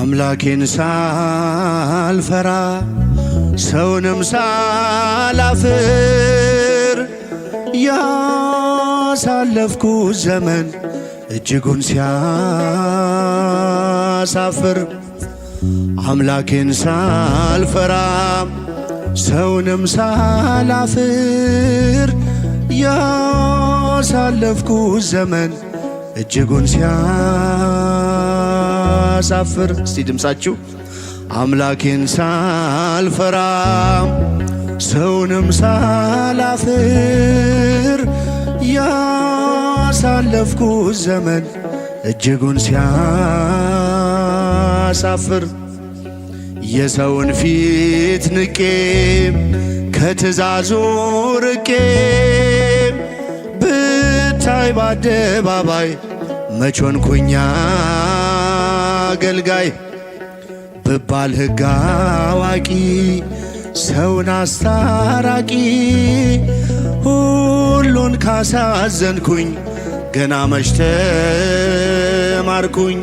አምላኬን ሳልፈራ ሰውንም ሳላፍር ያሳለፍኩት ዘመን እጅጉን ሲያሳፍር አምላኬን ሳልፈራ ሰውንም ሳላፍር ያሳለፍኩት ዘመን እጅጉን ሲያሳፍር። እስቲ ድምፃችሁ አምላኬን ሳልፈራ ሰውንም ሳላፍር ያሳለፍኩት ዘመን እጅጉን ሲያሳፍር የሰውን ፊት ንቄ ከትእዛዙ ርቄ ብታይ በአደባባይ መች ሆንኩኝ አገልጋይ ብባል ሕግ አዋቂ ሰውን አስታራቂ ሁሉን ካሳዘንኩኝ ገና መች ተማርኩኝ።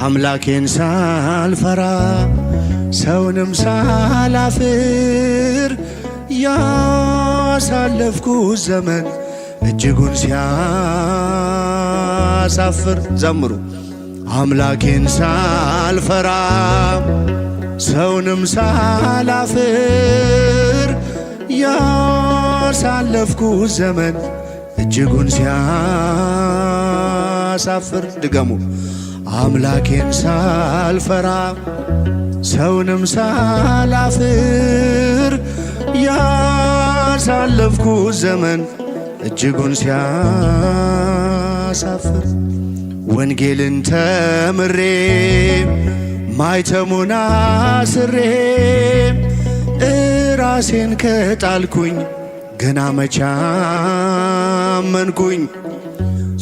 አምላኬን ሳልፈራ ሰውንም ሳላፍር ያሳለፍኩት ዘመን እጅጉን ሲያሳፍር። ዘምሩ አምላኬን ሳልፈራ ሰውንም ሳላፍር ያሳለፍኩት ዘመን እጅጉን ሲያሳፍር። ድገሙ አምላኬን ሳልፈራ ሰውንም ሳላፍር ያሳለፍኩት ዘመን እጅጉን ሲያሳፍር። ወንጌልን ተምሬ ማይተሙን አስሬ ራሴን ከጣልኩኝ ገና መች አመንኩኝ።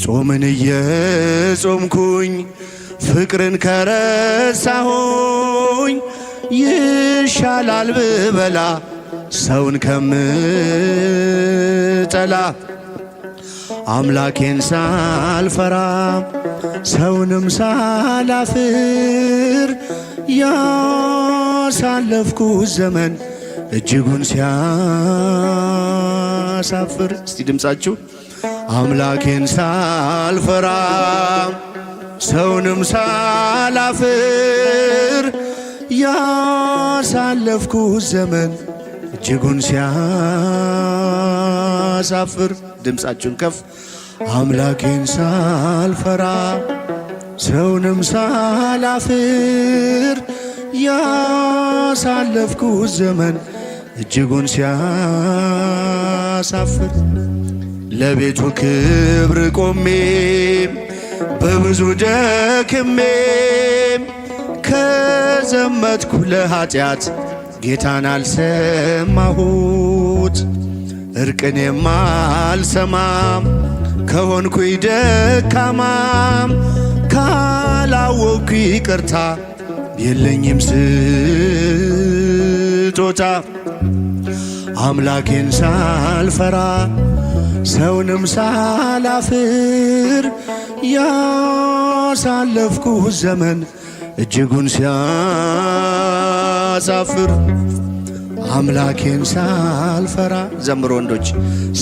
ጾምን እየጾምኩኝ ፍቅርን ከረሳሁኝ ይሻላል ብበላ ሰውን ከምጠላ። አምላኬን ሳልፈራ ሰውንም ሳላፍር ያሳለፍኩት ዘመን እጅጉን ሲያሳፍር። እስቲ ድምፃችሁ አምላኬን ሳልፈራ ሰውንም ሳላፍር ያሳለፍኩት ዘመን እጅጉን ሲያሳፍር። ድምፃችሁን ከፍ አምላኬን ሳልፈራ ሰውንም ሳላፍር ያሳለፍኩት ዘመን እጅጉን ሲያሳፍር። ለቤቱ ክብር ቆሜ በብዙ ደክሜ ከዘመትኩ ለኃጢአት ጌታን አልሰማሁት። እርቅን የማልሰማም ከሆንኩኝ ደካማም ካላወቅኩ ይቅርታ የለኝም ስጦታ። አምላኬን ሳልፈራ ሰውንም ሳላፍር ያሳለፍኩት ዘመን እጅጉን ሲያሳፍር። አምላኬን ሳልፈራ ዘምሮ ወንዶች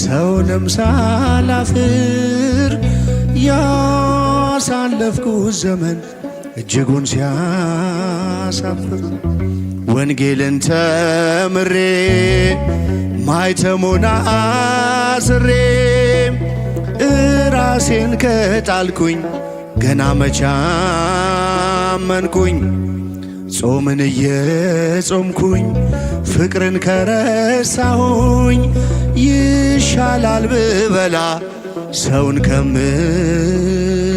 ሰውንም ሳላፍር ያሳለፍኩት ዘመን እጅጉን ሲያሳፍር። ወንጌልን ተምሬ ማይተሙን አስሬ ራሴን ከጣልኩኝ ገና መች አመንኩኝ። ጾምን እየጾምኩኝ ፍቅርን ከረሳሁኝ ይሻላል ብበላ ሰውን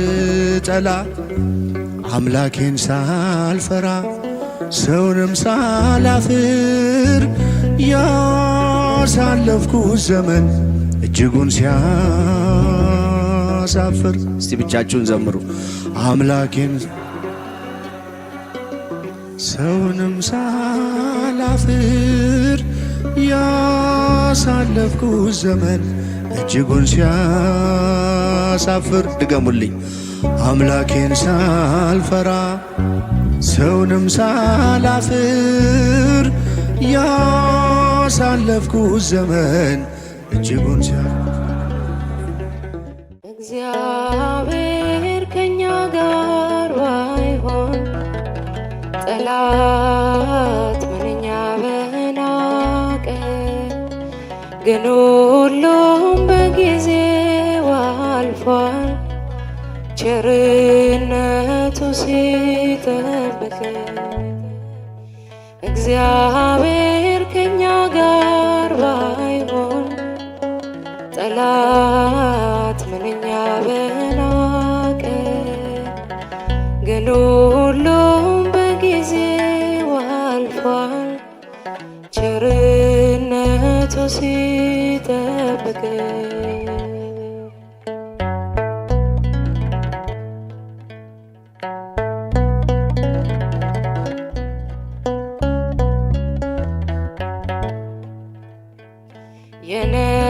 ከምጠላ። አምላኬን ሳልፈራ ሰውንም ሳላፍር ያሳለፍኩት ዘመን እጅጉን ሲያሳፍር። እስቲ ብቻችሁን ዘምሩ አምላኬን ሰውንም ሳላፍር ያሳለፍኩት ዘመን እጅጉን ሲያሳፍር። ድገሙልኝ አምላኬን ሳልፈራ ሰውንም ሳላፍር ያሳለፍኩት ዘመን እጅጉን እግዚአብሔር ከኛ ጋር ባይሆን ጠላት ምንኛ በናቀ፣ ግን ሁሉም በጊዜው አልፏል ቸርነቱ ሲጠብቀን። እግዚአብሔር ከኛ ጋር ባይሆን ጠላት ምንኛ በናቀ፣ ግን ሁሉም በጊዜው አልፏል ቸርነቱ ሲጠብቀን።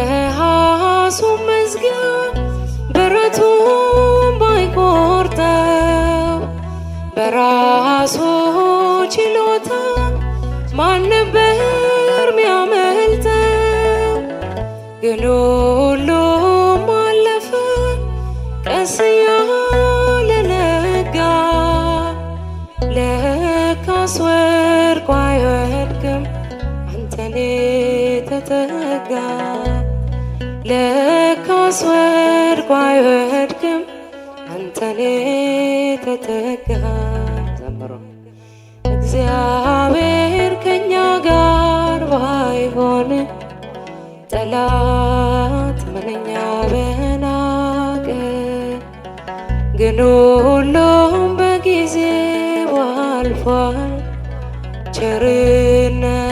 የነሐሱን መዝጊያ ብረቱን ባይቆርጠው በራሱ ችሎታ ማን ነበር ሚያመልጠው? ግን ሁሉም አለፈ ቀስ እያለ ነጋ። ለካስ ወድቆ አይወድቅም አንተን የተጠጋ። ለካስ ወድቆ አይወድቅም አንተን የተጠጋ። ዘምሮ እግዚአብሔር ከኛ ጋር ባይሆን ጠላት ምንኛ በናቀ፣ ግን ሁሉም በጊዜው አልፏል ቸርነቱ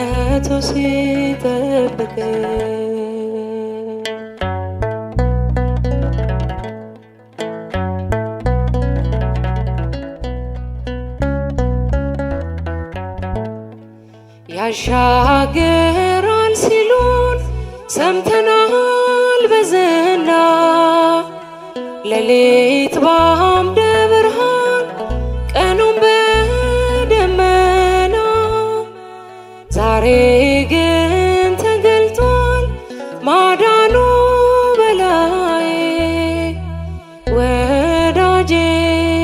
ሲጠብቀን። ያሻግራል ሲሉን ሰምተናል በዝና፣ ሌሊት በአምደ ብርሃን ቀኑን በደመና። ዛሬ ግን ተገልጧል ማዳኑ በላዬ፣ ወዳጄ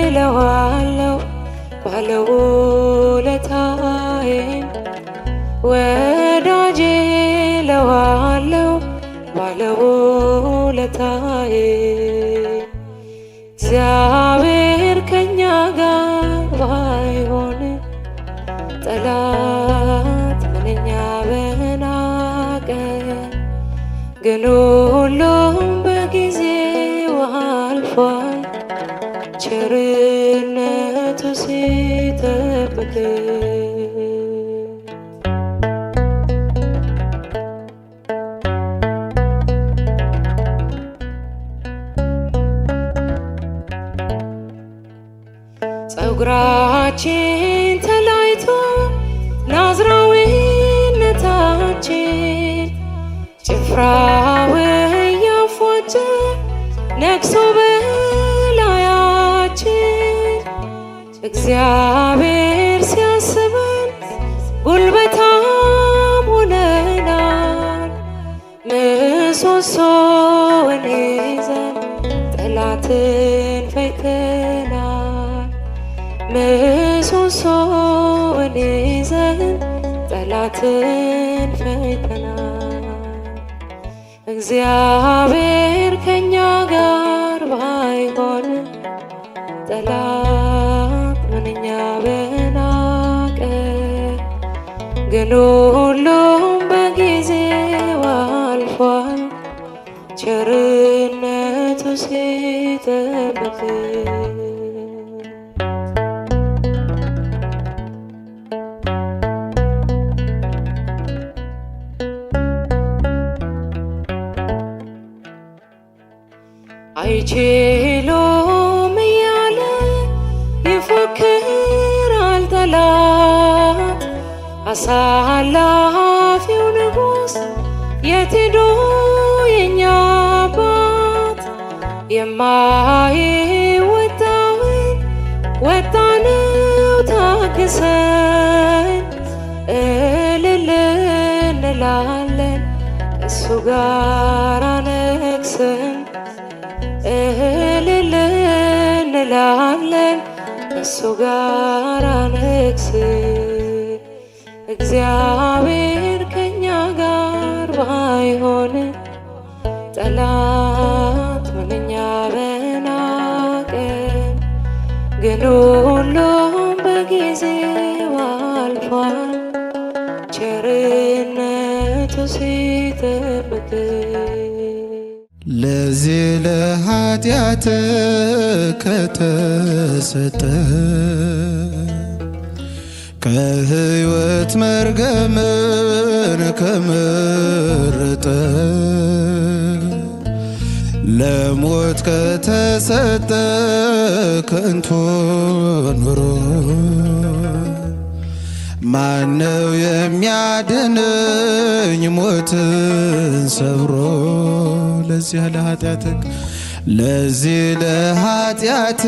እለዋለሁ ባለውለታዬ፣ ወዳጄ እለዋለሁ ባለውለታዬ። እግዚአብሔር ከኛ ጋር ባይሆን ጠላት ምንኛ በናቀ፣ ግን ሁሉም በጊዜው አልፏል ቸርነቱ ሲጠብቀን። ፀጉራችን ተላይቶ ናዝራዊነታችን ጭፍራው እያፏጨ ነግሶ በላያችን። እግዚአብሔር ሲያስበን ጉልበታም ሆነናል፣ ምሰሶውን ይዘን ጠላትን ፈይተናል። ምሰሶውን ይዘን ጠላትን ፈይተናል። እግዚአብሔር ከኛ ጋር ባይሆን ጠላት ምንኛ በናቀ፣ ግን ሁሉም በጊዜው አልፏል ቸርነቱ ሲጠብቀን። አይችሉም እያለ ይፎክራል ጠላት፣ አሳላፊው ንጉሥ የት ሄዶ የኛ አባት? የማይወጣውን ወጣነው ሲያነግሰን እልል እንላለን እሱ ጋር አነግሰን እልል እንላለን እሱ ጋር አነግሰን። እግዚአብሔር ከኛ ጋር ባይሆን ጠላት ምንኛ በናቀን፣ ግን ሁሉም በጊዜው አልፏል ቸርነቱ ሲጠብቀን። ለዚህ ለኃጢአት ከተሰጠ ከሕይወት መርገምን ከመረጠ ለሞት ከተሰጠ ከንቱ ኑሮ ማነው የሚያድነኝ ሞትን ሰብሮ? ለዚህ ለኃጢአትህ ለዚህ ለኃጢአት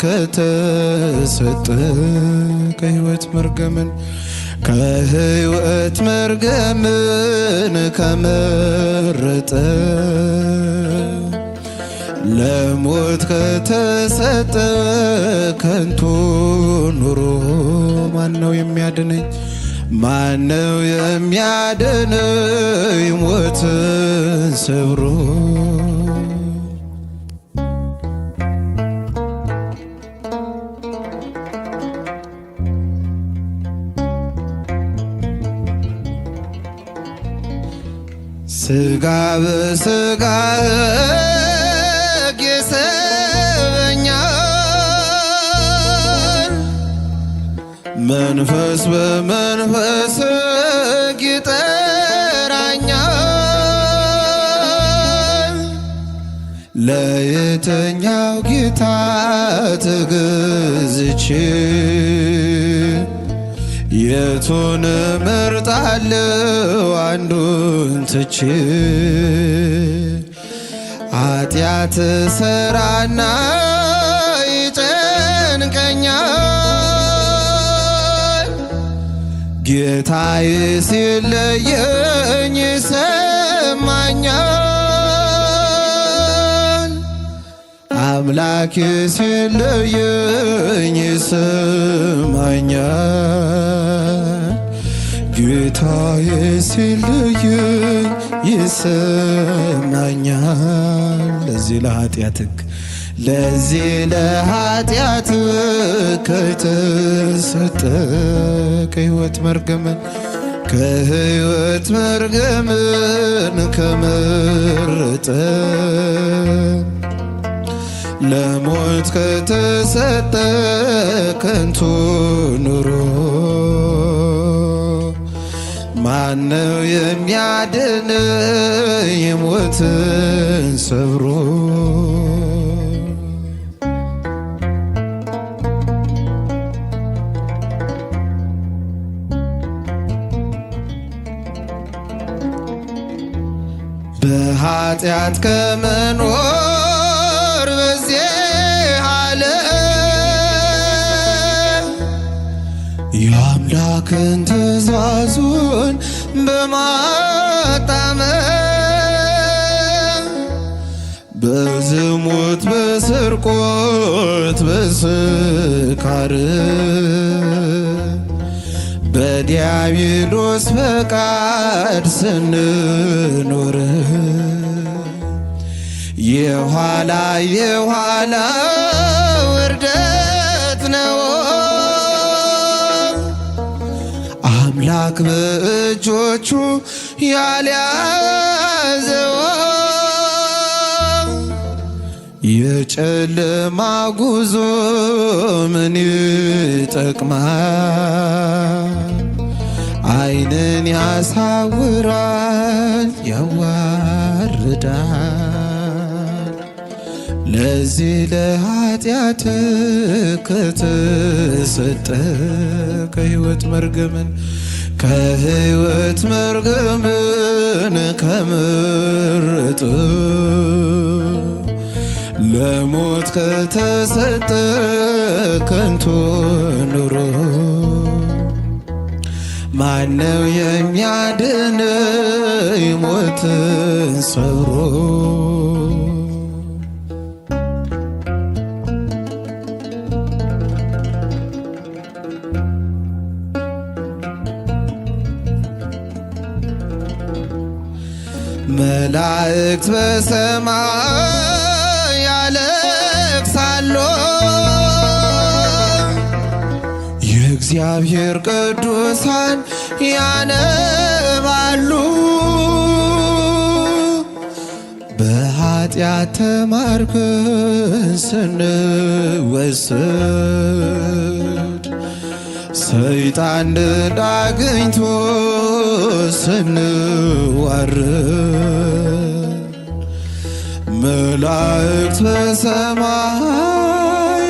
ከተሰጠ ከሕይወት መርገምን ከሕይወት መርገምን ከመረጠ ለሞት ከተሰጠ ከንቱ ኑሮ ማነው የሚያድነኝ? ማነው የሚያድነኝ ሞትን ሰብሮ? ስጋ በስጋ ይስበኛል፣ መንፈስ በመንፈስ ይጠራኛል። ለየትኛው ጌታ ተገዝቼ የቱን እመርጣለሁ አንዱን ትቼ? ኃጢአት ሠራና ይጨንቀኛል፣ ጌታዬ ሲለየኝ ይሰማኛል። አምላኬ ሲለየኝ ይሰማኛል፣ ጌታዬ ሲለየኝ ይሰማኛል። ለዚህ ለኃጢአትህ ለዚህ ለኃጢአትህ ከተሰጠ ከሕይወት መርገምን ከሕይወት መርገምን ከመረጠ ለሞት ከተሰጠ ከንቱ ኑሮ ማነው የሚያድነኝ ሞትን ሰብሮ? በኃጢአት ከመኖር በዚህ ዓለም የአምላክን ትእዛዙን በማጣመም በዝሙት በስርቆት በስካር በዲያብሎስ ፈቃድ ስንኖር የኋላ የኋላ ውርደት ነው። አምላክ በእጆቹ ያልያዘው የጨለማ ጉዞ ምን ይጠቅማል? ዓይንን ያሳውራል ያዋርዳል። ለዚህ ለኃጢአትህ ከተሰጠ ከሕይወት መርገምን ከሕይወት መርገምን ከመረጠ ለሞት ከተሰጠ ከንቱ ኑሮ ማነው የሚያድነኝ ሞትን ሰብሮ? መላእክት በሰማይ ያለቅሳሉ፣ የእግዚአብሔር ቅዱሳን ያነባሉ። በኃጢአት ተማርከን ስንወሰድ ሰይጣን ድል አግኝቶ ስንዋረድ መላእክት በሰማይ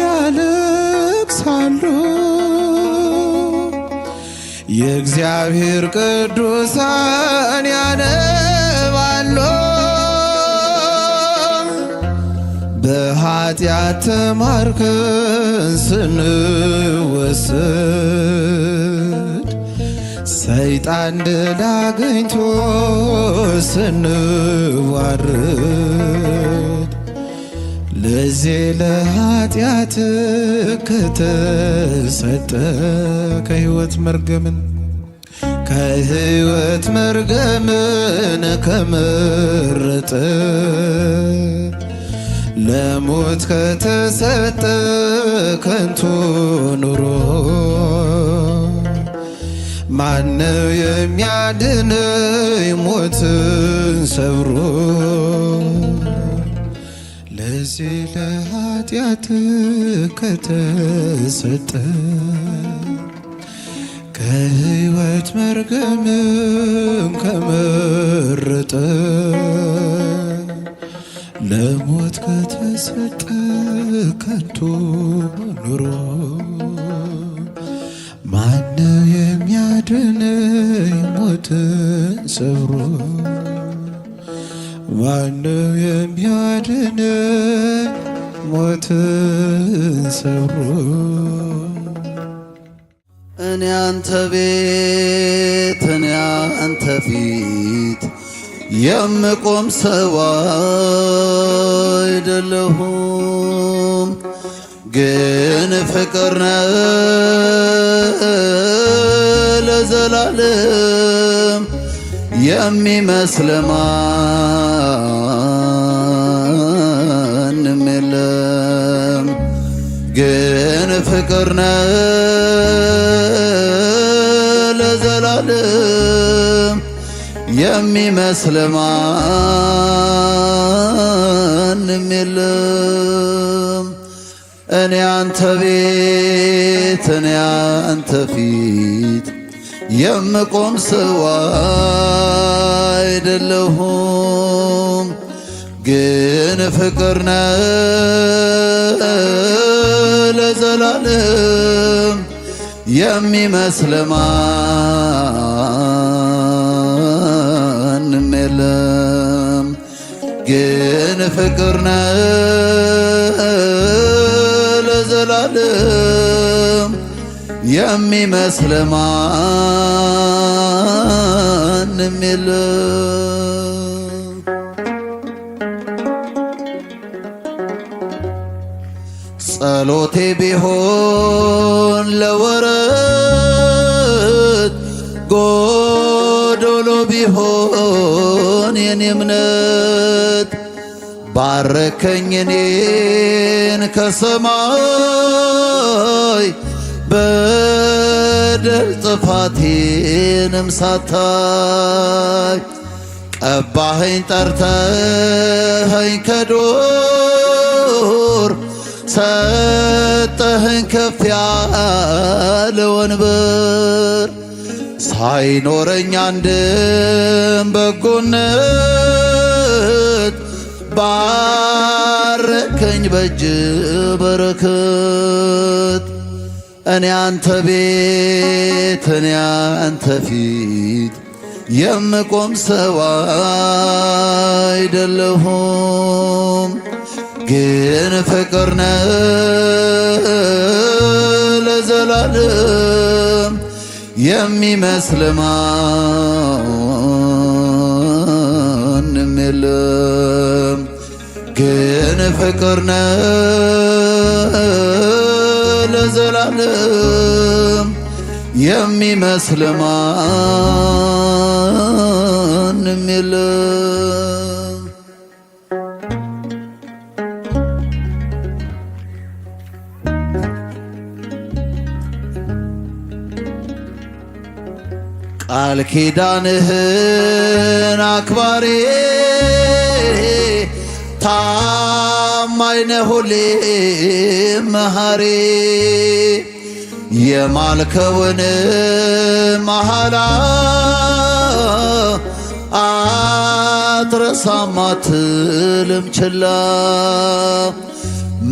ያለቅሳሉ፣ የእግዚአብሔር ቅዱሳን ያነባሉ። በኃጢአት ተማርከን ስንወሰድ ሰይጣን ድል አግኝቶ ስንዋረድ ለዚህ ለኃጢአት ከተሰጠ ከሕይወት መርገምን ከመረጠ ለሞት ከተሰጠ ከንቱ ኑሮ ማነው የሚያድነኝ ሞትን ሰብሮ? ለዚህ ለኃጢአት ከተሰጠ ከሕይወት መርገምን ከመረጠ ለሞት ከተሰጠ ከንቱ ኑሮ ማነው የሚያድነኝ ሞትን ሰብሮ? ማነው የሚያድነኝ ሞትን ሰብሮ? እኔ አንተ ቤት እኔ አንተ ፊት የምቆም ሰው አይደለሁም፣ ግን ፍቅር ነህ ለዘላለም የሚመስል ማንም የለም። ግን ፍቅር ነህ ለዘላለም የሚመስል ማንም የለም። እኔ አንተ ቤት እኔ አንተ ፊት የምቆም ሰው አይደለሁም፣ ግን ፍቅር ነህ ለዘላለም የሚመስል ማንም የለም። ግን ፍቅር ነህ ለዘላለም የሚመስል ማንም የለም። ጸሎቴ ቢሆን ለወረት ጎዶሎ ቢሆን የኔ እምነት ባረከኝ እኔን ከሰማይ በደል ጥፋቴንም ሳታይ ቀባኸኝ ጠርተኸኝ ከዱር ሰጠኸኝ ከፍ ያለ ወንበር ሳይኖረኝ አንድም በጎነት ባረከኝ በእጅ በረከት። እኔ አንተ ቤት እኔ አንተ ፊት የምቆም ሰው አይደለሁም፣ ግን ፍቅር ነህ ለዘላለም የሚመስል ማንም የለም። ግን ፍቅር ነህ ለዘላለም የሚመስል ማንም የለም። ቃል ኪዳንህን አክባሪ ታማኝ ነህ ሁሌም መሐሪ የማልከውን መሐላ አትረሳም አትልም ችላ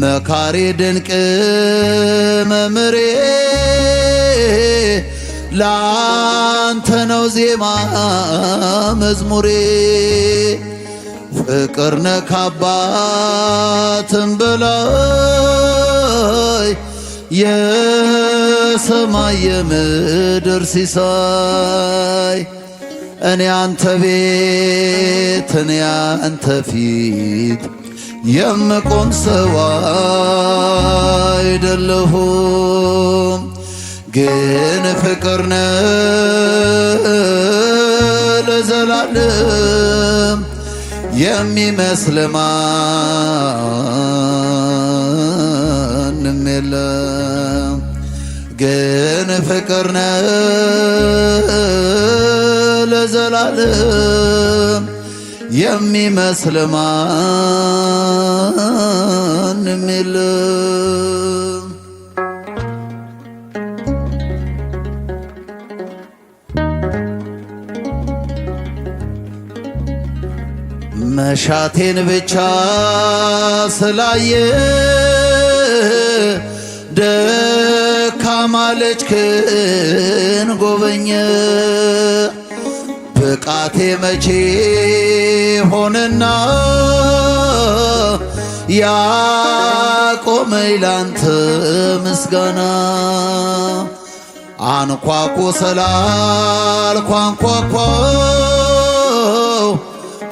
መካሪ ድንቅ መምሬ ላንተ ነው ዜማ መዝሙሬ ፍቅር ነህ ከአባትም በላይ የሰማይ የምድር ሲሳይ እኔ አንተ ቤት እኔ አንተ ፊት የምቆም ሰው አይደለሁም ግን ፍቅር ነህ ለዘላለም የሚመስል ማንም የለም ግን ፍቅር ነህ ለዘላለም የሚመስል ማንም የለም። መሻቴን ብቻ ስላየ ደካማ ልጅህን ጎበኘ ብቃቴ መቼ ሆነና ያቆመኝ ላንተ ምስጋና አንኳኩ ስላልኩ አንኳኳው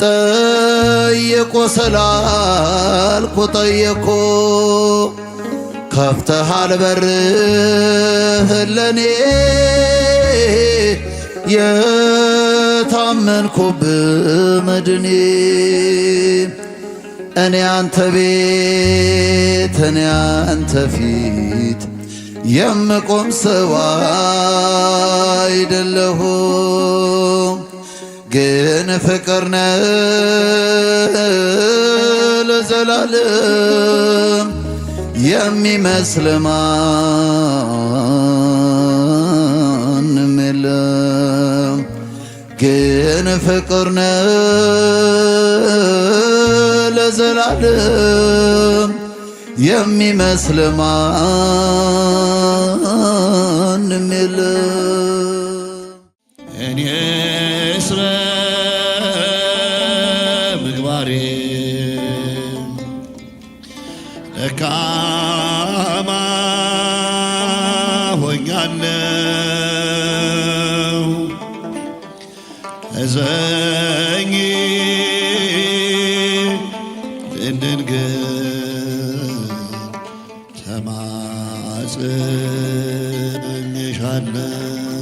ጠየቁ ስላልኩ ጠየቅኩ ከፍተሃል በርህን ለኔ የታመንኩብህ መድኔ እኔ አንተ ቤት እኔ አንተ ፊት የምቆም ሰው አይደለሁም ግን ፍቅር ነህ ለዘላለም የሚመስል ማንም የለም ግን ፍቅር ነህ ለዘላለም የሚመስል ማንም የለም። እኔስ በምግባሬ ደካማ ሆኛለሁ እዘኝ እንድንግር ተማጽኜሻለሁ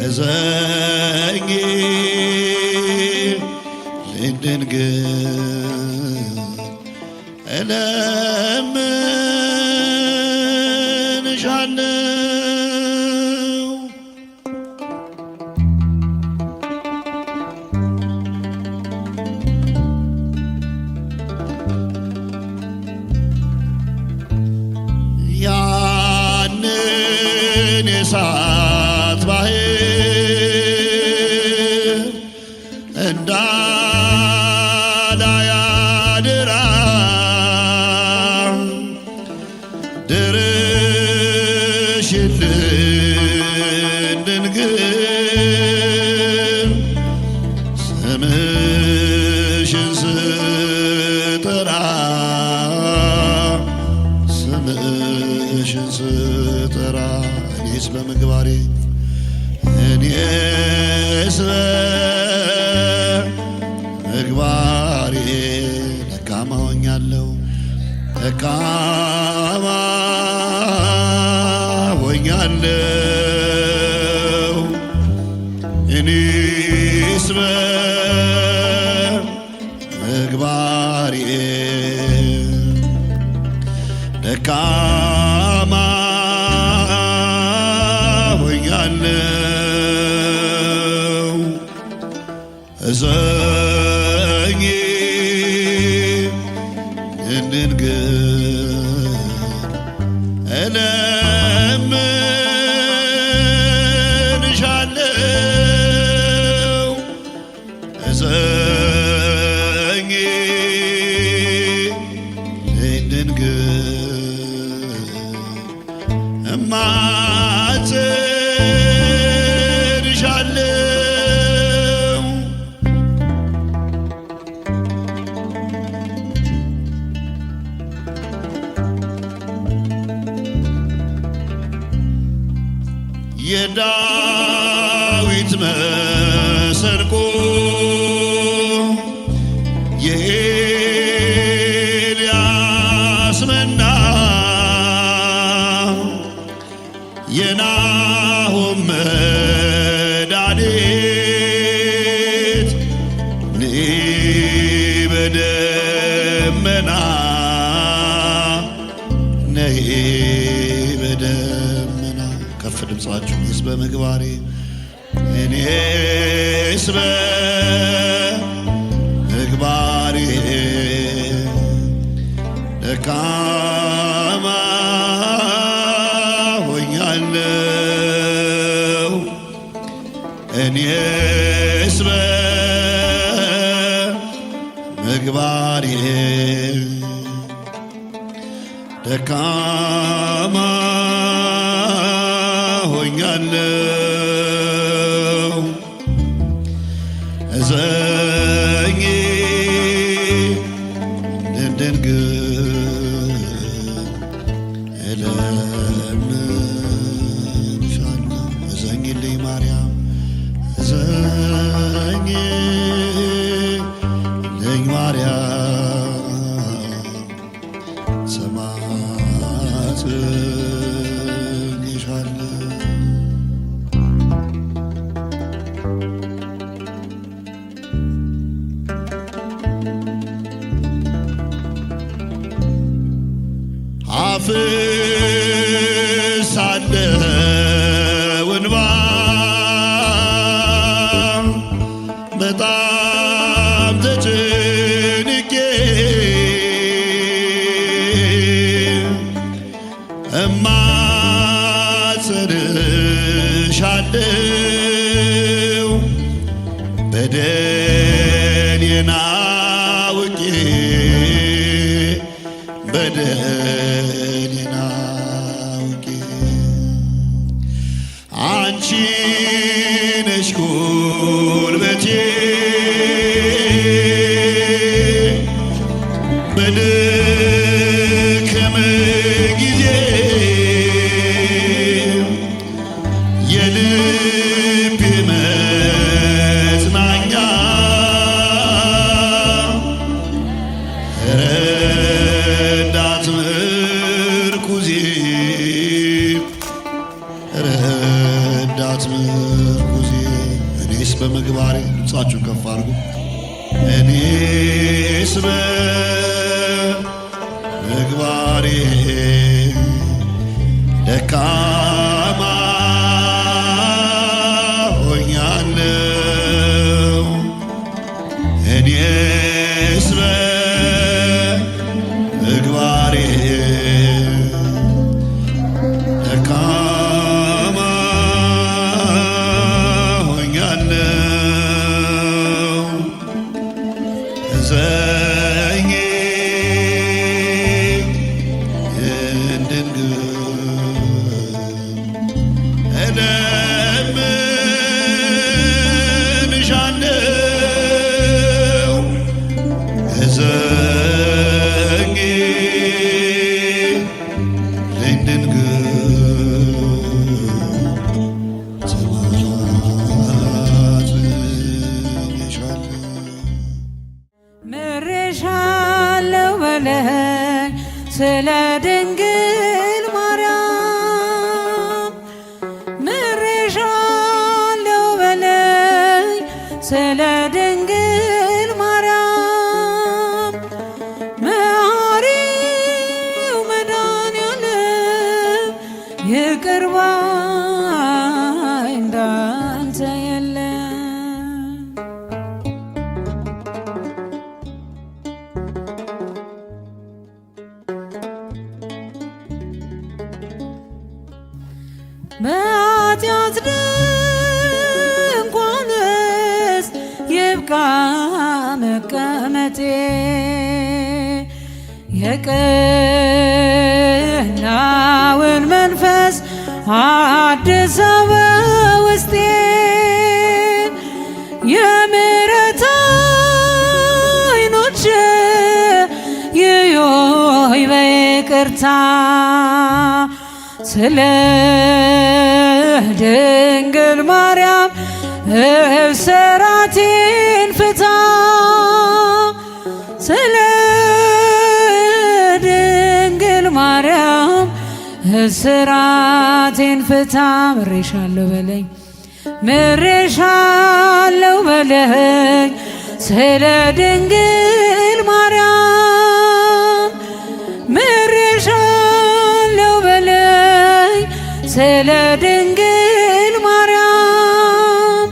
እዘኝ እንድንግር እለምንሻለሁ ያንን የእሳት ባህር እንዳላይ አደራ ድረሽልን ድንግል ስምሽን ስጠራ ስምሽን ስጠራ እኔስ በምግባሬ ደካማ ሆኛለሁ ደካማ ሆኛለሁ እኔስ በምግባሬ ደካማ ሆኛለሁ እዘኝ እንድንግር እለምንሻለሁ እዘኝ እንድንግር እማጽንሻለሁ የዳዊት መሰንቆ የኤልያስ መና የናሆም መድኃኒት ነይ በደመና ነይ በደመና ከፍ ድምፃችሁ እኔስ በምግባሬ እኔስ በምግባሬ ደካማ ሆኛለሁ እኔስ በምግባሬ ደካማ ሆኛለሁ እዘኝ እንድንግር እለምንሻለሁ እዘኝልኝ ማርያም እዘኝልኝ ማርያም ሰማዕትንሻለሁ አፍሳለሁ እንባ በጣም ተጨንቄ እማጸንሻለሁ በደሌን አውቄ በደሌን አውቄ አንቺ ነሽ ጉልበቴ በደከመ ጊዜ የልቤ መጽናኛ ረዳት ምርኩዜ ረዳት ምርኩዜ እኔስ በምግባሬ ድምፃችሁን ከፍ አድርጉ እኔስ በምግባሬ ደካማ ሆኛለሁ እኔስ በምግባሬ ደካማ ሆኛለሁ እዘኝ እንድንግር ይቅር ባይ እንዳንተ የለም። በኃጢአት ድንኳንስ ይብቃ መቀመጤ የቀናውን መንፈስ አድስ በውስጤ የምሕረት ዓይኖች ይዩኝ በይቅርታ ስለ ድንግል ማርያም እስራቴን ፍታ ስለ ድንግል ማርያም እስራቴን ፍታ። ምሬሻለሁ በለኝ ምሬሻለሁ በለኝ ስለ ድንግል ማርያም ምሬሻለሁ በለኝ ስለ ድንግል ማርያም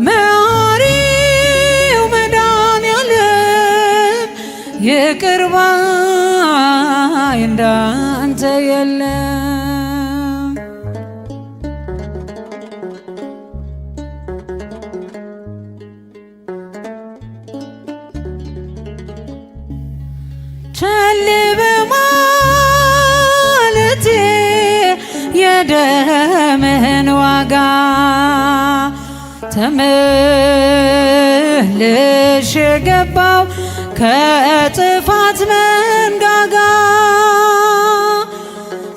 መሐሪው መድኃኔዓለም ይቅር ባይ እንዳንተ የለም። ቸል በማለቴ የደምህን ዋጋ ተመልሼ ገባው ከጥፋት መንጋጋ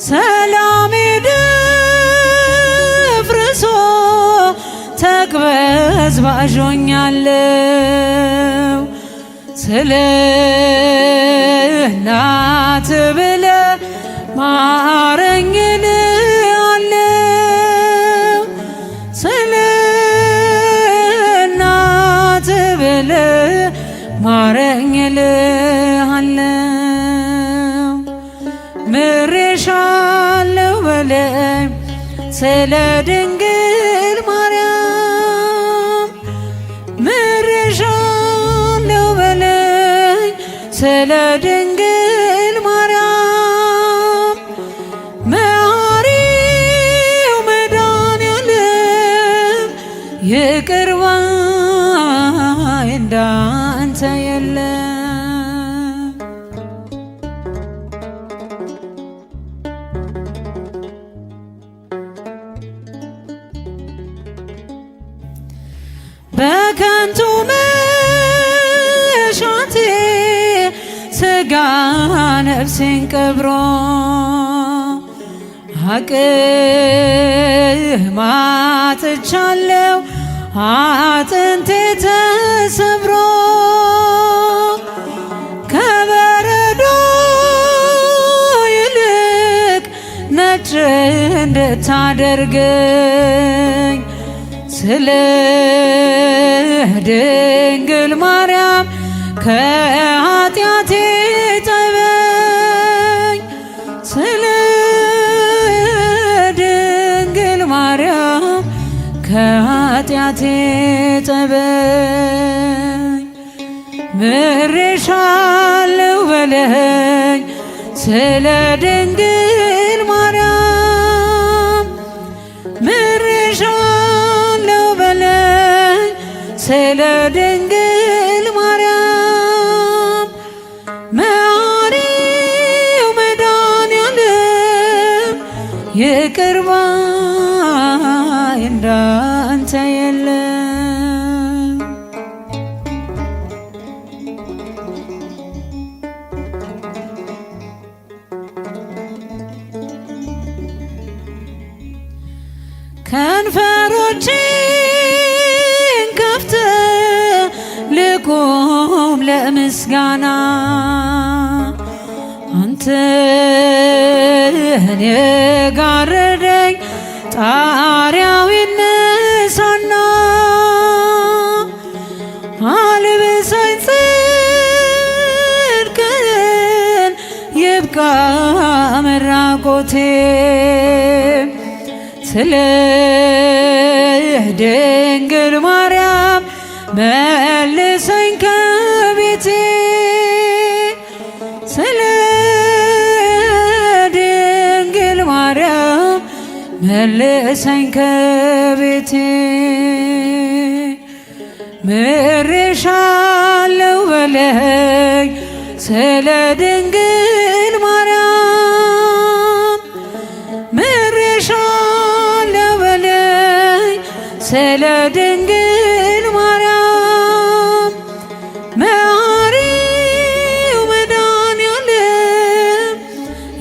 ሰላሜ ደፍርሶ ተቅበዝባዦኛለሁ ስለ እናት ብለህ ማረኝ እልሃለሁ ስለ እናት ብለህ ማረኝ እልሃለሁ ምሬሻለሁ በለኝ ስለ ድንግል ማርያም ምሬሻለሁ በለኝ ስለ ድንግል ማርያም መሐሪው መድኃኔዓለም ይቅር ባይ እንዳንተ የለም። በከንቱ መሻቴ ሥጋ ነፍሴን ቀብሮ አቅማጥቻለሁ አጥንቴ ተሰብሮ ከበረዶ ይልቅ ነጭ እንድታደርገኝ ስለ ድንግል ማርያም ከኃጢአቴ ጠበኝ ስለ ድንግል ማርያም ከኃጢአቴ ጠበኝ ምሬሻለሁ በለኝ ስለ ድንግል ማርያም ምሬሻለሁ በለኝ ስለ ድንግል ማርያም መሐሪው መድኃኔዓለም ይቅር ባይ እንዳንተ የለም። ከንፈሮቼን ከፍተህ ልቁም ለምስጋና አንተን የጋረደኝ ጣሪያው ይነሳና አልብሰኝ ጽድቅን ይብቃ መራቆቴ ስለ ድንግል ማርያም መልሰኝ ከቤቴ ስለ ድንግል ማርያም መልሰኝ ከቤቴ ምሬሻለሁ በለኝ ስለ ድንግል ማርያም ምሬሻለሁ በለኝ ስለ ድንግል ማርያም መሐሪው መድኃኔዓለም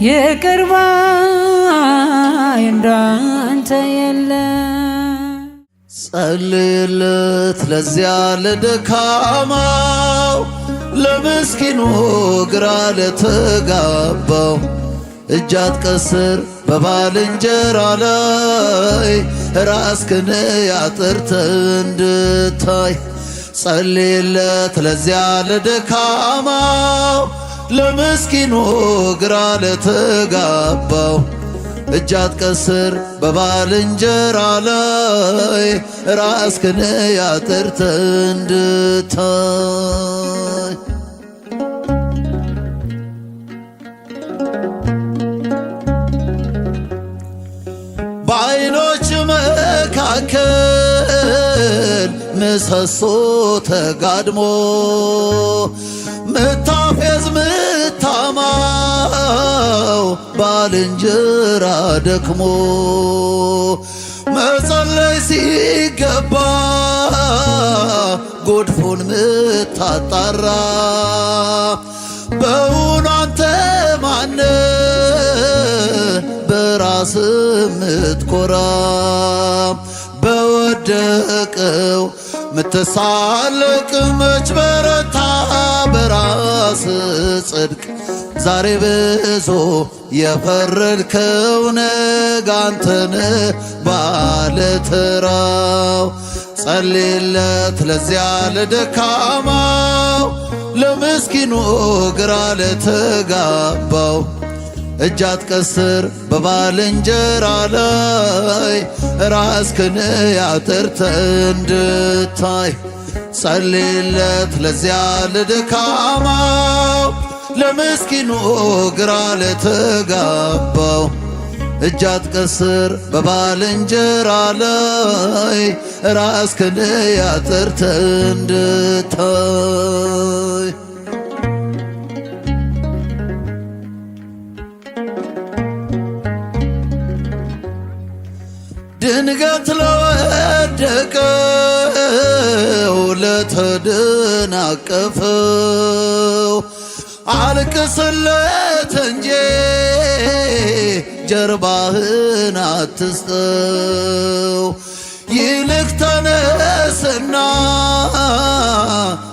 ይቅር ባይ እንዳንተ የለም። ጸልይለት ለዚያ ለደካማው ለምስኪኑ ግራ ለተጋባው እጅ አትቀስር በባልንጀራ ላይ ራስህን አጥርተህ እንድታይ። ጸልይለት ለዚያ ለደካማው ለምስኪኑ ግራ ለተጋባው እጅ አትቀስር በባልንጀራ ላይ ራስህን አጥርተህ እንድታይ። በዓይኖች መካከል ምሰሶ ተጋድሞ ምታፌዝ ምታማው ባልንጀራ ደክሞ መጸለይ ሲገባ ጎድፎን ምታጣራ በውኑ አንተ ማነ በራስ ምትኮራ በወደቀው ምትሳለቅ መች በረታ በራስ ጽድቅ ዛሬ ብዙ የፈረድከው ነገ አንተነ ባለተራው። ጸልይለት ለዚያ ለደካማው ለምስኪኑ ግራ ለተጋባው እጅ አትቀስር በባልንጀራ ላይ ራስህን አጥርተህ እንድታይ። ጸልይለት ለዚያ ለደካማው ለምስኪኑ ግራ ለተጋባው እጅ አትቀስር በባልንጀራ ላይ ራስህን አጥርተህ እንድታይ። ድንገት ለወደቀው ለተደናቀፈው አልቅስለት እንጂ ጀርባህን አትስጠው። ይልቅ ተነስና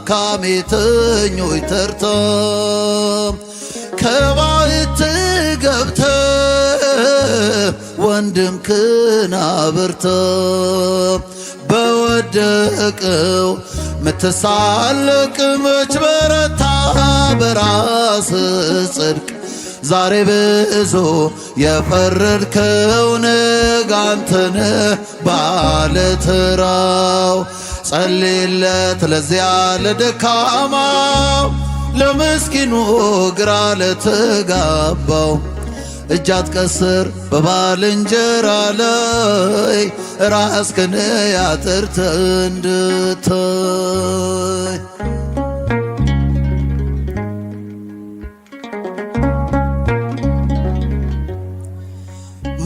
ካሜተኞች ተርታ ከባሕት ገብተህ ወንድምህን አብርተህ በወደቀው ምትሳለቅ መች በረታ በራስ ጽድቅ ዛሬ ብዙ የፈረድከው ነገ አንተነ ባለተራው። ጸልይለት ለዚያ ለደካማው ለምስኪኑ ግራ ለተጋባው እጅ አትቀስር በባልንጀራ ላይ ራስህን አጥርተህ እንድታይ።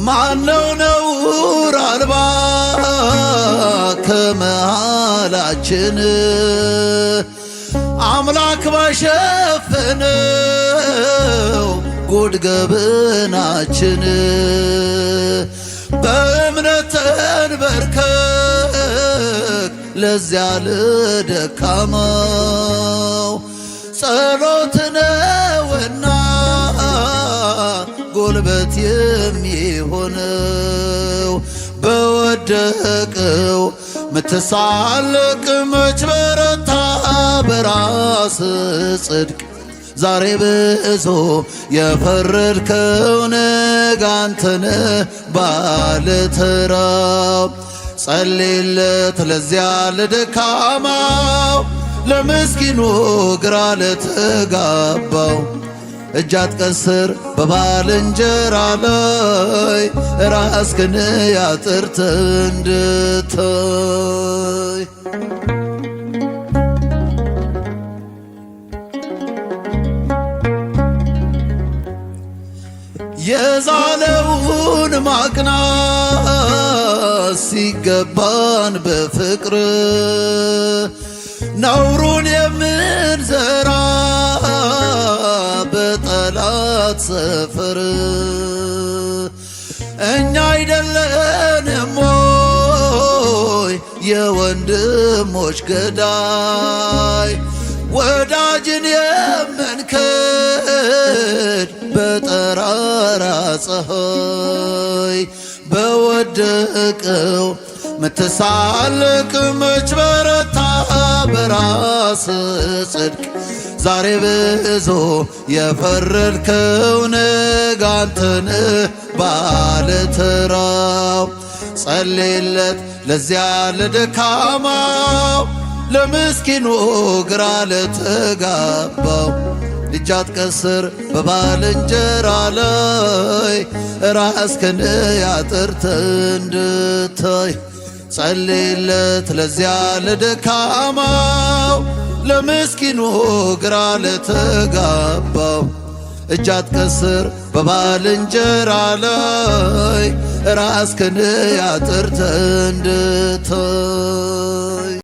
ማነው ነውር አልባ ከመሃላችን አምላክ ባሸፈነው ጉድ ገበናችን በእምነት ተንበርከክ ለዚያ ለደካማው ጸሎት ነውና ጉልበት የሚሆነው በወደቀው ምትሳለቅ መች በረታ በራስ ጽድቅ ዛሬ ብዙ የፈረድከው ነገ አንተነ ባለተራው ጸልይለት ለዚያ ለደካማው ለምስኪኑ ግራ ለተጋባው እጅ አትቀስር በባልንጀራ ላይ ራስህን አጥርተህ እንድታይ የዛለውን ማቅናት ሲገባን በፍቅር ነውሩን የምንዘራ በጠላት ሰፈር እኛ አይደለንም ሆይ የወንድሞች ገዳይ ወዳጅን የምንክድ በጠራራ ፀሐይ በወደቀው ምትሳልቅ መች በረታ በራስ ጽድቅ ዛሬ ብዙ የፈረድከው ነገ አንተነ ባለተራው ጸልይለት ለዚያ ለደካማው ለምስኪኑ ግራ ለተጋባው እጅ አትቀስር በባልንጀራ ላይ ራስህን አጥርተህ እንድታይ ጸልይለት ለዚያ ለደካማው ለምስኪኑ ግራ ለተጋባው እጅ አትቀስር በባልንጀራ ላይ ራስህን አጥርተህ እንድታይ